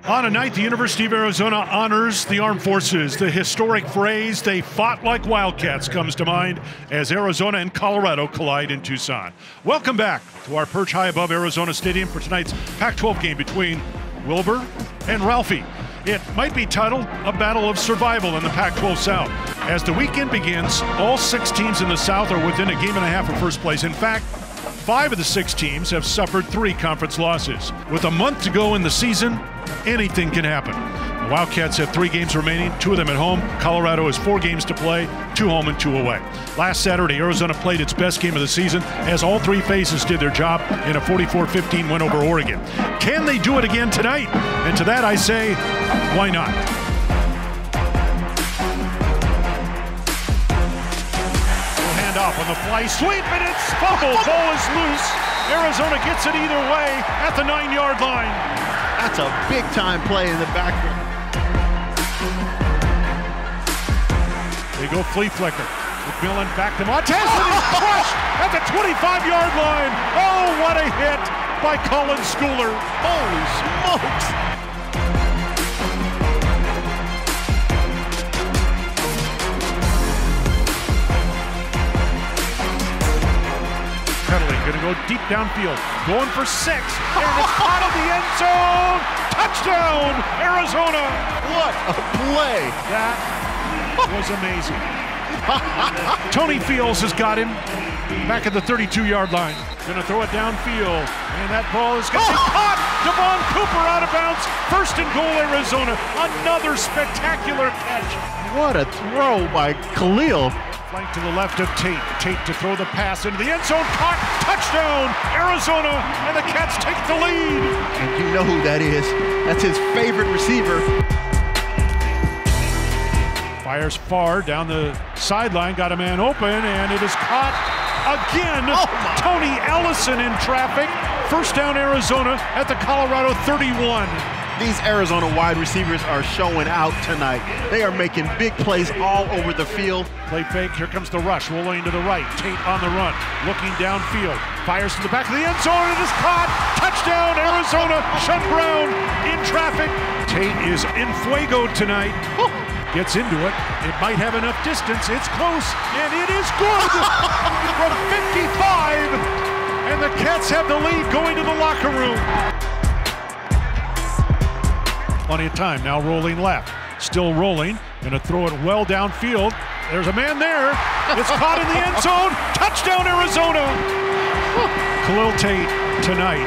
On a night, the University of Arizona honors the armed forces. The historic phrase, "they fought like Wildcats," comes to mind as Arizona and Colorado collide in Tucson. Welcome back to our perch high above Arizona Stadium for tonight's Pac-12 game between Wilbur and Ralphie. It might be titled a battle of survival in the Pac-12 South. As the weekend begins, all 6 teams in the South are within a game and a half of first place. In fact, 5 of the 6 teams have suffered 3 conference losses. With a month to go in the season, anything can happen. The Wildcats have 3 games remaining, 2 of them at home. Colorado has 4 games to play, 2 home and 2 away. Last Saturday, Arizona played its best game of the season as all 3 phases did their job in a 44-15 win over Oregon. Can they do it again tonight? And to that I say, why not? Hand off on the fly sweep, and it's fumbled. Ball is loose. Arizona gets it either way at the 9-yard line. That's a big-time play in the backfield. They go flea flicker. McMillan back to Montez, and he's crushed at the 25-yard line. Oh, what a hit by Colin Schooler. Holy smokes. Cuddling, gonna go deep downfield, going for 6, and it's caught in the end zone. Touchdown, Arizona. What a play. That was amazing. Tony Fields has got him back at the 32-yard line. Gonna throw it downfield, and that ball is gonna be caught. Devon Cooper out of bounds. 1st and goal, Arizona. Another spectacular catch. What a throw by Khalil. Flank to the left of Tate. Tate to throw the pass into the end zone. Caught. Touchdown, Arizona, and the Cats take the lead. And you know who that is. That's his favorite receiver. Fires far down the sideline, got a man open, and it is caught again. Tony Ellison in traffic. 1st down, Arizona at the Colorado 31. These Arizona wide receivers are showing out tonight. They are making big plays all over the field. Play fake, here comes the rush, rolling to the right. Tate on the run, looking downfield. Fires to the back of the end zone, it is caught. Touchdown, Arizona. Sean Brown in traffic. Tate is in fuego tonight. Gets into it. It might have enough distance. It's close, and it is good from 55. And the Cats have the lead going to the locker room. Plenty of time. Now rolling left. Still rolling. Going to throw it well downfield. There's a man there. It's caught in the end zone. Touchdown, Arizona. Khalil Tate tonight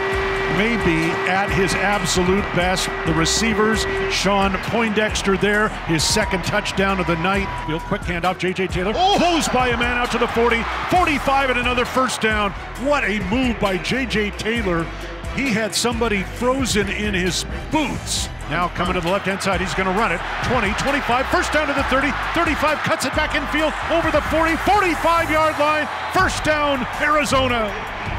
may be at his absolute best. The receivers, Sean Poindexter there, his 2nd touchdown of the night. Real quick handoff, J.J. Taylor. Closed by a man out to the 40, 45 and another 1st down. What a move by J.J. Taylor. He had somebody frozen in his boots. Now coming to the left-hand side, he's gonna run it. 20, 25, 1st down to the 30, 35, cuts it back infield, over the 40, 45-yard line. 1st down, Arizona.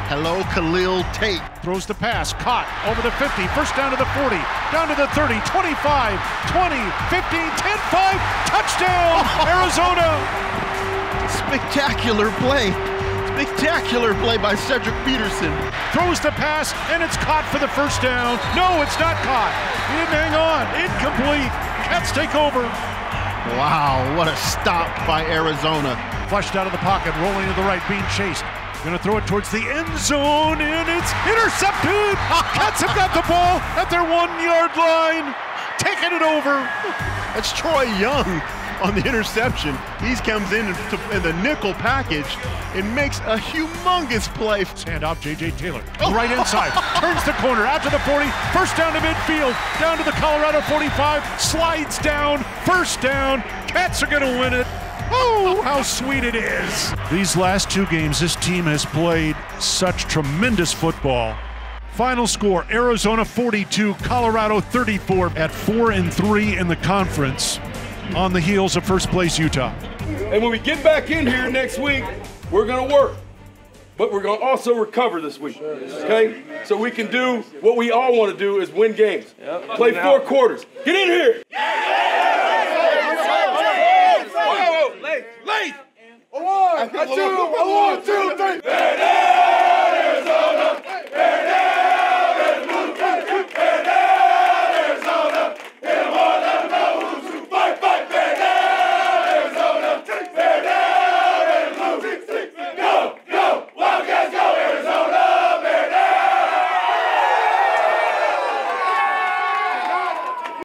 Hello, Khalil Tate. Throws the pass, caught, over the 50, 1st down to the 40, down to the 30, 25, 20, 15, 10, 5, touchdown, Arizona. Spectacular play. Spectacular play by Cedric Peterson. Throws the pass, and it's caught for the 1st down. No, it's not caught. He didn't hang on. Incomplete. Cats take over. Wow, what a stop by Arizona. Flushed out of the pocket, rolling to the right, being chased. Gonna throw it towards the end zone, and it's intercepted. Cats have got the ball at their 1-yard line, taking it over. That's Troy Young on the interception. He comes in the nickel package and makes a humongous play. Handoff, J.J. Taylor, right inside, turns the corner, out to the 40, 1st down to midfield, down to the Colorado 45, slides down, 1st down. Cats are gonna win it. Oh, how sweet it is. These last 2 games, this team has played such tremendous football. Final score, Arizona 42, Colorado 34 at 4-3 in the conference on the heels of 1st place Utah. And when we get back in here next week, we're going to work. But we're going to also recover this week, okay? So we can do what we all want to do is win games. Play 4 quarters. Get in here. Late. 1, 2, 3.